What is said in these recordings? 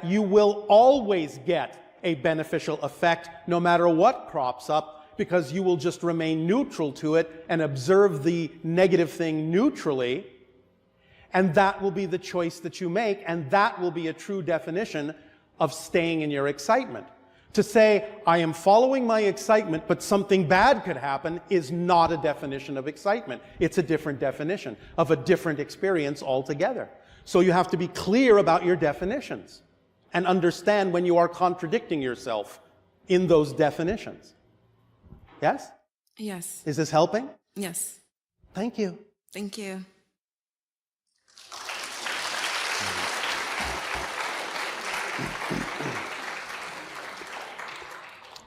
You will always get a beneficial effect no matter what crops up, because you will just remain neutral to it and observe the negative thing neutrally, and that will be the choice that you make, and that will be a true definition of staying in your excitement. To say, I am following my excitement, but something bad could happen, is not a definition of excitement. It's a different definition of a different experience altogether. So you have to be clear about your definitions and understand when you are contradicting yourself in those definitions. Yes? Yes. Is this helping? Yes. Thank you. Thank you.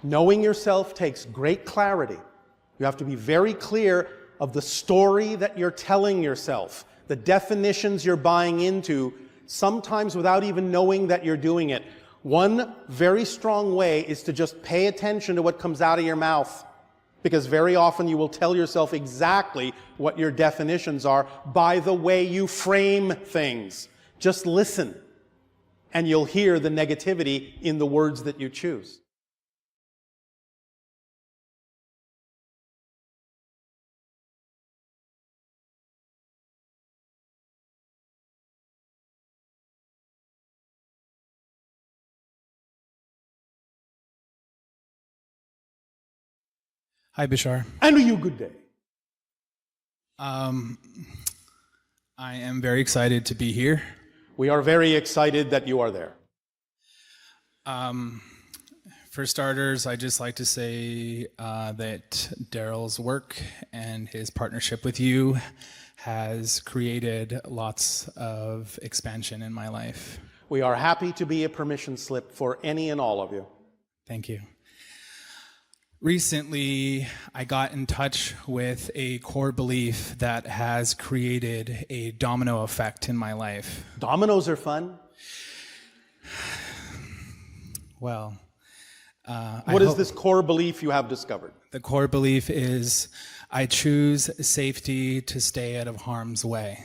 Knowing yourself takes great clarity. You have to be very clear of the story that you're telling yourself, the definitions you're buying into, sometimes without even knowing that you're doing it. One very strong way is to just pay attention to what comes out of your mouth, because very often you will tell yourself exactly what your definitions are by the way you frame things. Just listen, and you'll hear the negativity in the words that you choose. Hi, Bashar. And you good day. I am very excited to be here. We are very excited that you are there. For starters, I'd just like to say that Darryl's work and his partnership with you has created lots of expansion in my life. We are happy to be a permission slip for any and all of you. Thank you. Recently, I got in touch with a core belief that has created a domino effect in my life. Dominoes are fun. Well, what is this core belief you have discovered? The core belief is I choose safety to stay out of harm's way.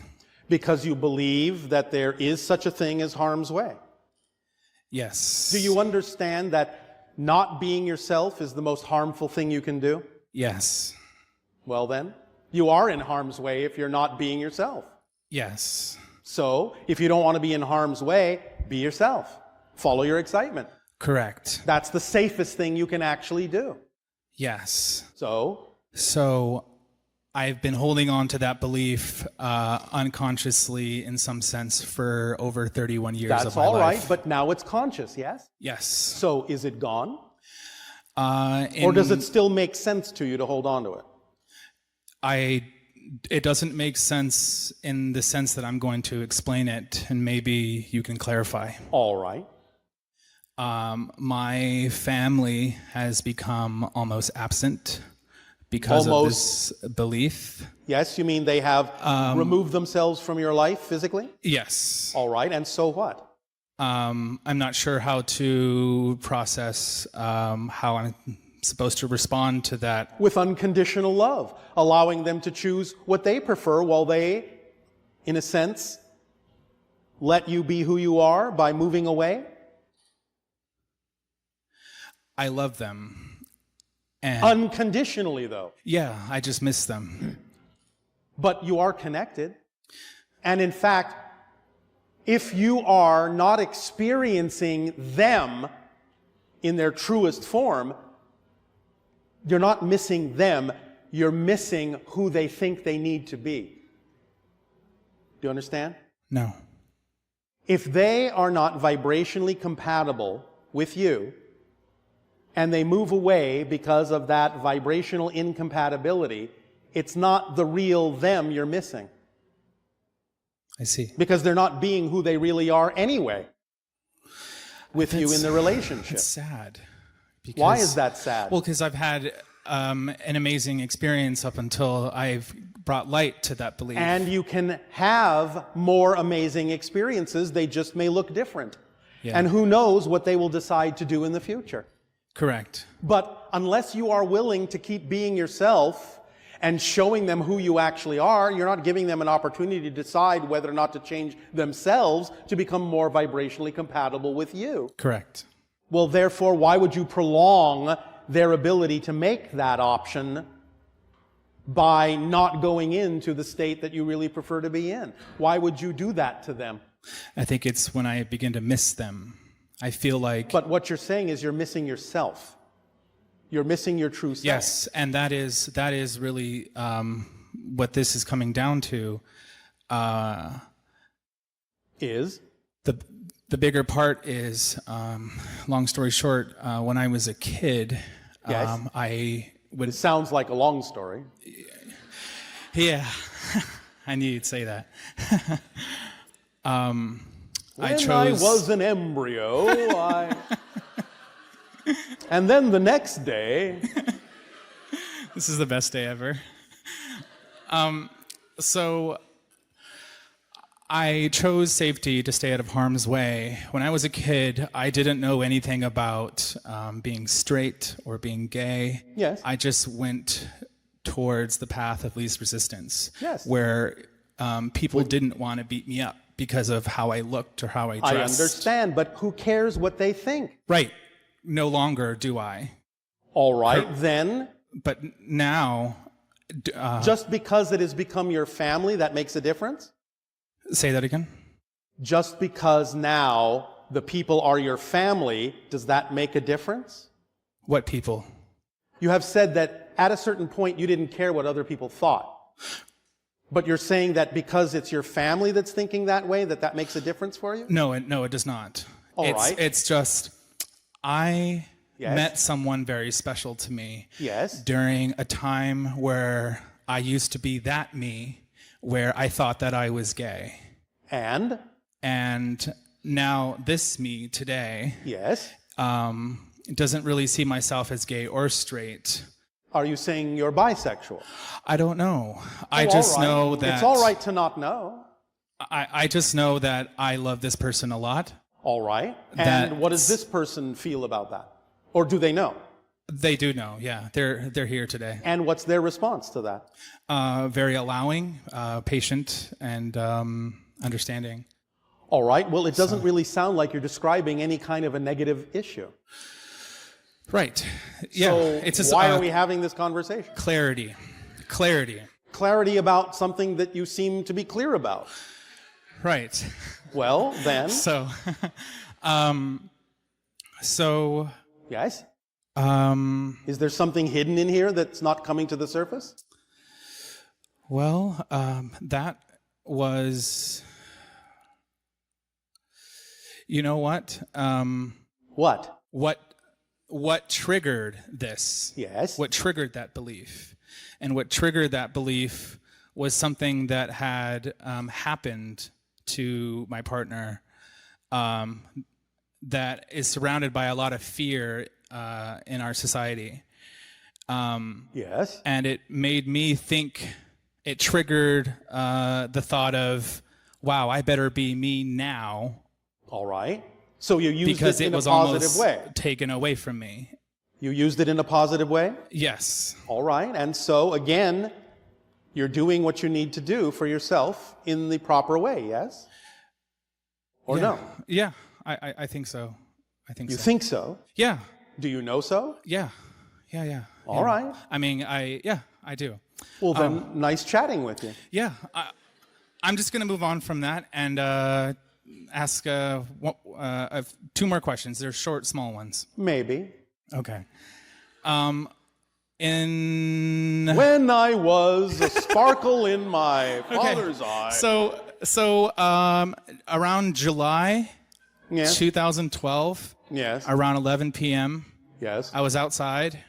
Because you believe that there is such a thing as harm's way. Yes. Do you understand that not being yourself is the most harmful thing you can do? Yes. Well then, you are in harm's way if you're not being yourself. Yes. So, if you don't want to be in harm's way, be yourself. Follow your excitement. Correct. That's the safest thing you can actually do. Yes. So I've been holding on to that belief unconsciously in some sense for over 31 years of my life. That's all right, but now it's conscious, yes? Yes. So is it gone? Or does it still make sense to you to hold on to it? It doesn't make sense in the sense that I'm going to explain it, and maybe you can clarify. All right. My family has become almost absent because of this belief. Yes, you mean they have removed themselves from your life physically? Yes. All right, and so what? I'm not sure how to process how I'm supposed to respond to that. With unconditional love, allowing them to choose what they prefer while they, in a sense, let you be who you are by moving away? I love them. And unconditionally, though. Yeah, I just miss them. But you are connected. And in fact, if you are not experiencing them in their truest form, you're not missing them, you're missing who they think they need to be. Do you understand? No. If they are not vibrationally compatible with you, and they move away because of that vibrational incompatibility, it's not the real them you're missing. I see. Because they're not being who they really are anyway with you in the relationship. It's sad. Because, why is that sad? Well, because I've had an amazing experience up until I've brought light to that belief. And you can have more amazing experiences, they just may look different. Yeah. And who knows what they will decide to do in the future. Correct. But unless you are willing to keep being yourself and showing them who you actually are, you're not giving them an opportunity to decide whether or not to change themselves to become more vibrationally compatible with you. Correct. Well, therefore, why would you prolong their ability to make that option by not going into the state that you really prefer to be in? Why would you do that to them? I think it's when I begin to miss them. I feel like... But what you're saying is you're missing yourself. You're missing your true self. Yes, and that is really what this is coming down to. Is? The bigger part is, long story short, when I was a kid, yes. I would... It sounds like a long story. Yeah, I knew you'd say that. When I was an embryo, and then the next day... This is the best day ever. So I chose safety to stay out of harm's way. When I was a kid, I didn't know anything about being straight or being gay. Yes. I just went towards the path of least resistance. Yes. Where people didn't want to beat me up because of how I looked or how I dressed. I understand, but who cares what they think? Right. No longer do I. All right, then. But now... just because it has become your family, that makes a difference? Say that again? Just because now the people are your family, does that make a difference? What people? You have said that at a certain point you didn't care what other people thought. But you're saying that because it's your family that's thinking that way, that makes a difference for you? No, it does not. All right. It's just, I Yes. met someone very special to me. Yes. During a time where I used to be that me, where I thought that I was gay. And now this me today, yes, doesn't really see myself as gay or straight. Are you saying you're bisexual? I don't know. I just know that... It's all right to not know. I just know that I love this person a lot. All right. And what does this person feel about that? Or do they know? They do know, yeah. They're here today. And what's their response to that? Very allowing, patient, and understanding. All right. Well, it doesn't really sound like you're describing any kind of a negative issue. Right. Yeah. So it's just, why are we having this conversation? Clarity. Clarity about something that you seem to be clear about. Right. Well, then. So. Yes? Is there something hidden in here that's not coming to the surface? Well, that was... You know what? What? What triggered this? Yes. What triggered that belief? And what triggered that belief was something that had happened to my partner that is surrounded by a lot of fear in our society. Yes. And it made me think, it triggered the thought of, wow, I better be me now. All right. So you used because it in a was positive way. Taken away from me. You used it in a positive way? Yes. All right. And so, again, you're doing what you need to do for yourself in the proper way, yes? Or no? Yeah, I think so. You think so? Yeah. Do you know so? Yeah. All right. I mean, I do. Well, then, nice chatting with you. Yeah. I'm just going to move on from that and ask 2 more questions. They're short, small ones. Maybe. Okay. When I was a sparkle in my father's eye. So around July 2012, yes, around 11 p.m., yes, I was outside,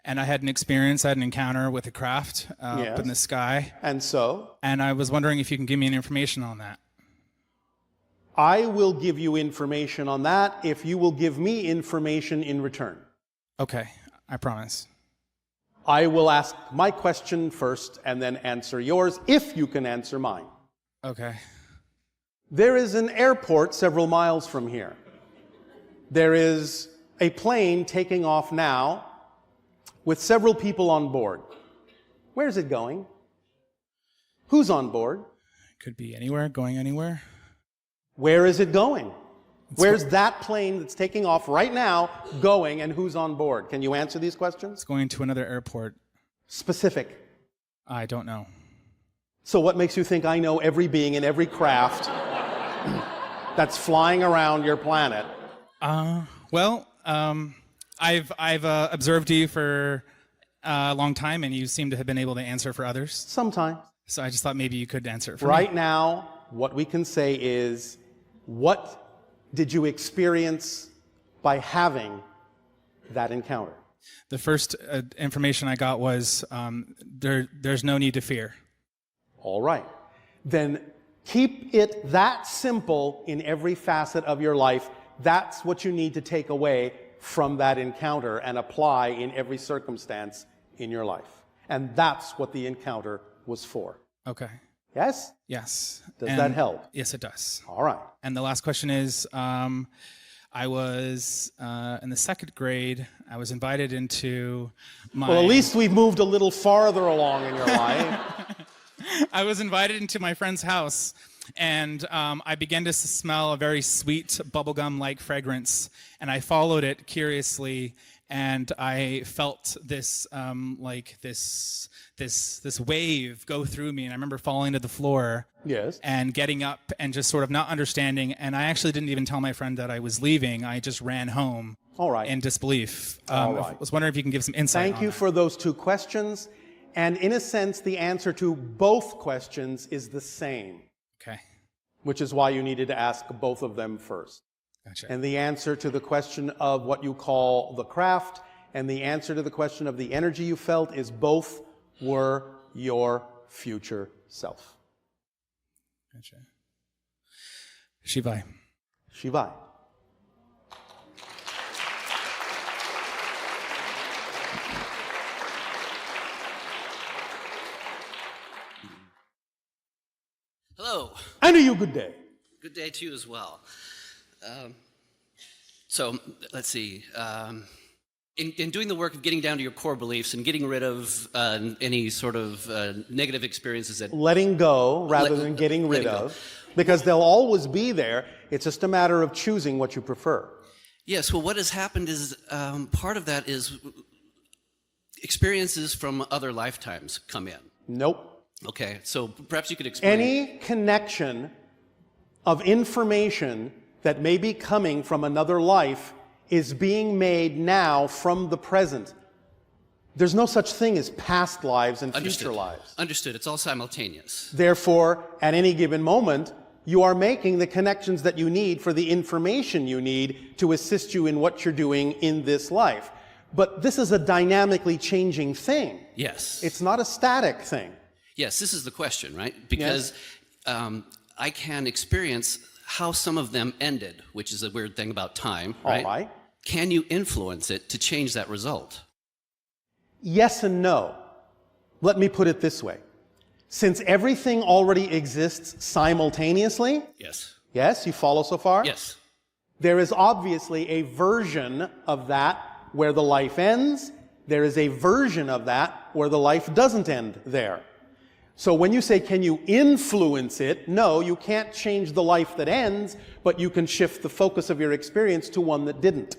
and I had an encounter with a craft up in the sky. And so? And I was wondering if you can give me any information on that. I will give you information on that if you will give me information in return. Okay, I promise. I will ask my question first and then answer yours if you can answer mine. Okay. There is an airport several miles from here. There is a plane taking off now with several people on board. Where's it going? Who's on board? Could be anywhere, going anywhere. Where is it going? Where's that plane that's taking off right now going, and who's on board? Can you answer these questions? It's going to another airport. Specific. I don't know. So what makes you think I know every being in every craft that's flying around your planet? I've observed you for a long time, and you seem to have been able to answer for others. Sometimes. So I just thought maybe you could answer it for me. Right now, what we can say is, what did you experience by having that encounter? The first information I got was there's no need to fear. All right. Then keep it that simple in every facet of your life. That's what you need to take away from that encounter and apply in every circumstance in your life. And that's what the encounter was for. Okay. Yes? Yes. Does that help? Yes, it does. All right. And the last question is, I was in the second grade. I was invited into my... Well, at least we've moved a little farther along in your life. I was invited into my friend's house, and I began to smell a very sweet bubblegum-like fragrance, and I followed it curiously, and I felt this this wave go through me, and I remember falling to the floor. Yes. And getting up and just sort of not understanding, and I actually didn't even tell my friend that I was leaving. I just ran home. All right. In disbelief. All right. I was wondering if you can give some insight Thank on you that. for those two questions. And in a sense, the answer to both questions is the same, Okay. which is why you needed to ask both of them first. Gotcha. And the answer to the question of what you call the craft and the answer to the question of the energy you felt is both were your future self. Gotcha. Shivai. Shivai. Hello. And to you, good day. Good day to you as well. So let's see. In doing the work of getting down to your core beliefs and getting rid of any sort of negative experiences that Letting go rather than getting rid letting go. of, because they'll always be there. It's just a matter of choosing what you prefer. Yes, well, what has happened is part of that is experiences from other lifetimes come in. Nope. Okay, so perhaps you could explain. Any connection of information that may be coming from another life is being made now from the present. There's no such thing as past lives and future lives. Understood. It's all simultaneous. Therefore, at any given moment, you are making the connections that you need for the information you need to assist you in what you're doing in this life. But this is a dynamically changing thing. Yes. It's not a static thing. Yes, this is the question, right? Because I can experience how some of them ended, which is a weird thing about time, right? All right. Can you influence it to change that result? Yes and no. Let me put it this way. Since everything already exists simultaneously, Yes. yes, you follow so far? Yes. There is obviously a version of that where the life ends. There is a version of that where the life doesn't end there. So when you say, can you influence it? No, you can't change the life that ends, but you can shift the focus of your experience to one that didn't.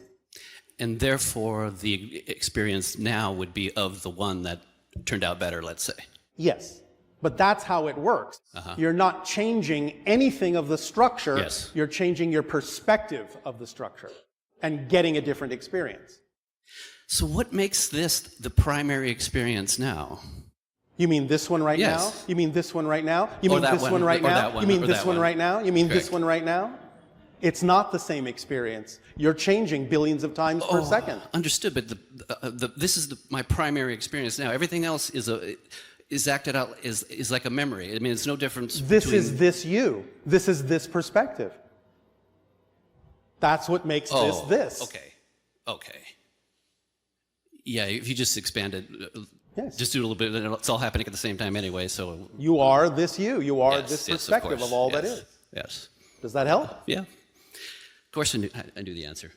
And therefore, the experience now would be of the one that turned out better, let's say. Yes, but that's how it works. You're not changing anything of the structure. Yes. You're changing your perspective of the structure and getting a different experience. So what makes this the primary experience now? You mean this one right Yes. now? You mean this one right now? You Or mean that this one, one right or now? that one, You mean or this that one one. right now? You mean this Correct. one right now? It's not the same experience. You're changing billions of times per second. Understood, but this is my primary experience now. Everything else is acted out is like a memory. I mean, it's no difference. This between... is this you. This is this perspective. That's what makes this this. Okay. Yeah, if you just expand it, Yes. just do a little bit, it's all happening at the same time anyway. So You are this you. You are yes, this yes, perspective of all that yes, is. Yes. Does that help? Yeah. Of course, I knew the answer.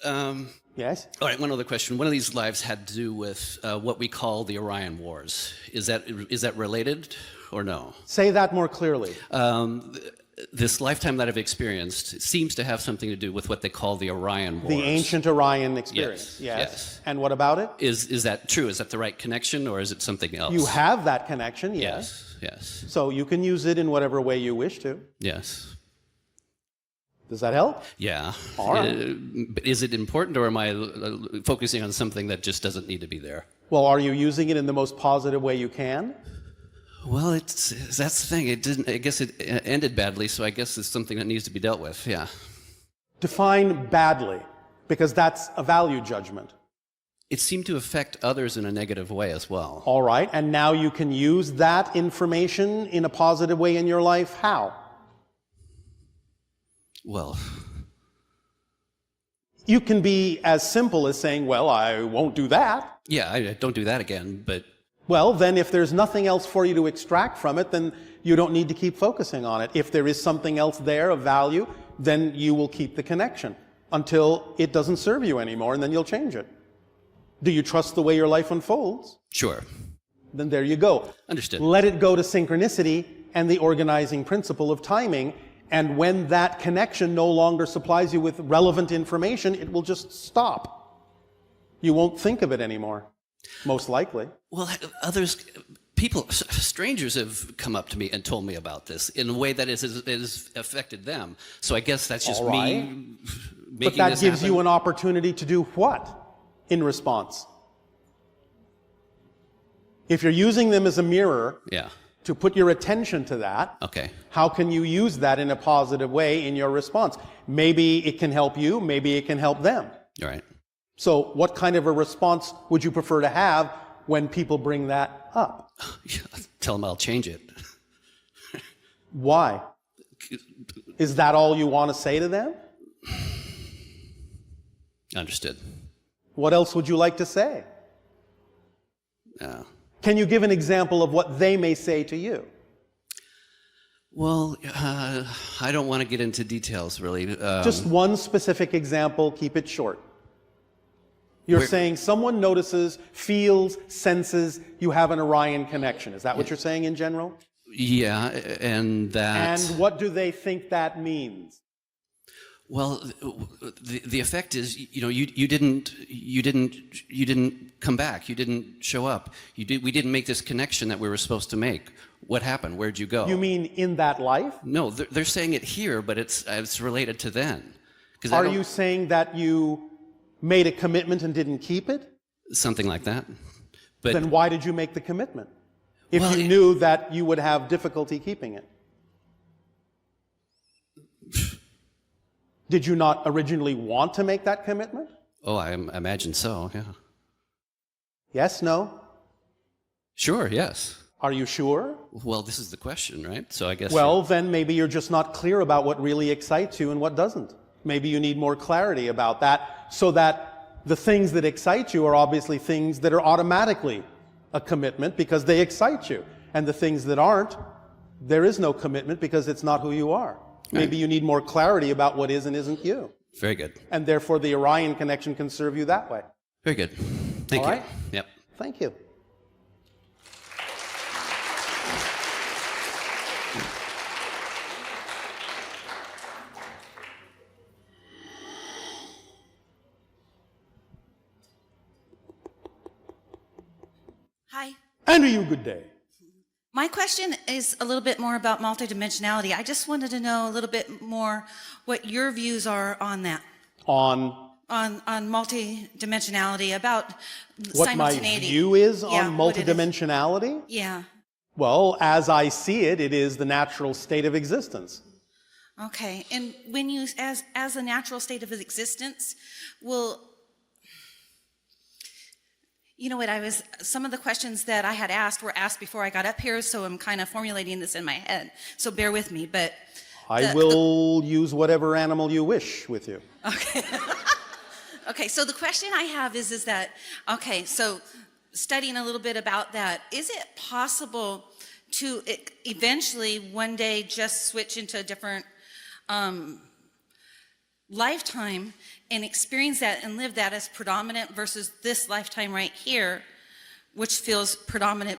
Yes? All right, one other question. One of these lives had to do with what we call the Orion Wars. Is that related or no? Say that more clearly. This lifetime that I've experienced seems to have something to do with what they call the Orion Wars. The ancient Orion experience. Yes. And what about it? Is that true? Is that the right connection, or is it something else? You have that connection, yes. Yes. So you can use it in whatever way you wish to. Yes. Does that help? Yeah. All right. But is it important, or am I focusing on something that just doesn't need to be there? Well, are you using it in the most positive way you can? Well, that's the thing. It didn't. I guess it ended badly, so I guess it's something that needs to be dealt with. Yeah. Define badly, because that's a value judgment. It seemed to affect others in a negative way as well. All right, and now you can use that information in a positive way in your life. How? Well, you can be as simple as saying, well, I won't do that. Yeah, I don't do that again, but... Well, then if there's nothing else for you to extract from it, then you don't need to keep focusing on it. If there is something else there of value, then you will keep the connection until it doesn't serve you anymore, and then you'll change it. Do you trust the way your life unfolds? Sure. Then there you go. Understood. Let it go to synchronicity and the organizing principle of timing, and when that connection no longer supplies you with relevant information, it will just stop. You won't think of it anymore, most likely. Well, strangers have come up to me and told me about this in a way that has affected them. So I guess that's just All right. me making But that this gives happen. you an opportunity to do what in response? If you're using them as a mirror Yeah. to put your attention to that, Okay. how can you use that in a positive way in your response? Maybe it can help you, maybe it can help them. All right. So what kind of a response would you prefer to have when people bring that up? Tell them I'll change it. Why? Is that all you want to say to them? Understood. What else would you like to say? Yeah. Can you give an example of what they may say to you? Well, I don't want to get into details, really. Just one specific example, keep it short. You're saying someone notices, feels, senses you have an Orion connection. Is that what you're saying in general? Yeah, and that... And what do they think that means? Well, the effect is, you didn't come back. You didn't show up. We didn't make this connection that we were supposed to make. What happened? Where'd you go? You mean in that life? No, they're saying it here, but it's related to then. Are you saying that you made a commitment and didn't keep it? Something like that. But then why did you make the commitment? If Well, you knew that you would have difficulty keeping it? Did you not originally want to make that commitment? Oh, I imagine so, yeah. Yes, no? Sure, yes. Are you sure? Well, this is the question, right? So I guess... Well, then maybe you're just not clear about what really excites you and what doesn't. Maybe you need more clarity about that so that the things that excite you are obviously things that are automatically a commitment because they excite you. And the things that aren't, there is no commitment because it's not who you are. Maybe you need more clarity about what is and isn't you. Very good. And therefore the Orion connection can serve you that way. Very good. Thank All you. right? Yep. Thank you. Hi. And to you, good day. My question is a little bit more about multidimensionality. I just wanted to know a little bit more what your views are on that. On On multidimensionality, about what my simultaneity. view is Yeah, on what it is. multidimensionality? Yeah. Well, as I see it, it is the natural state of existence. Okay. And when you, as a natural state of existence, some of the questions that I had asked were asked before I got up here, so I'm kind of formulating this in my head. So bear with me, but... I will use whatever animal you wish with you. Okay. Okay, so the question I have is that, okay, so studying a little bit about that, is it possible to eventually one day just switch into a different lifetime and experience that and live that as predominant versus this lifetime right here, which feels predominant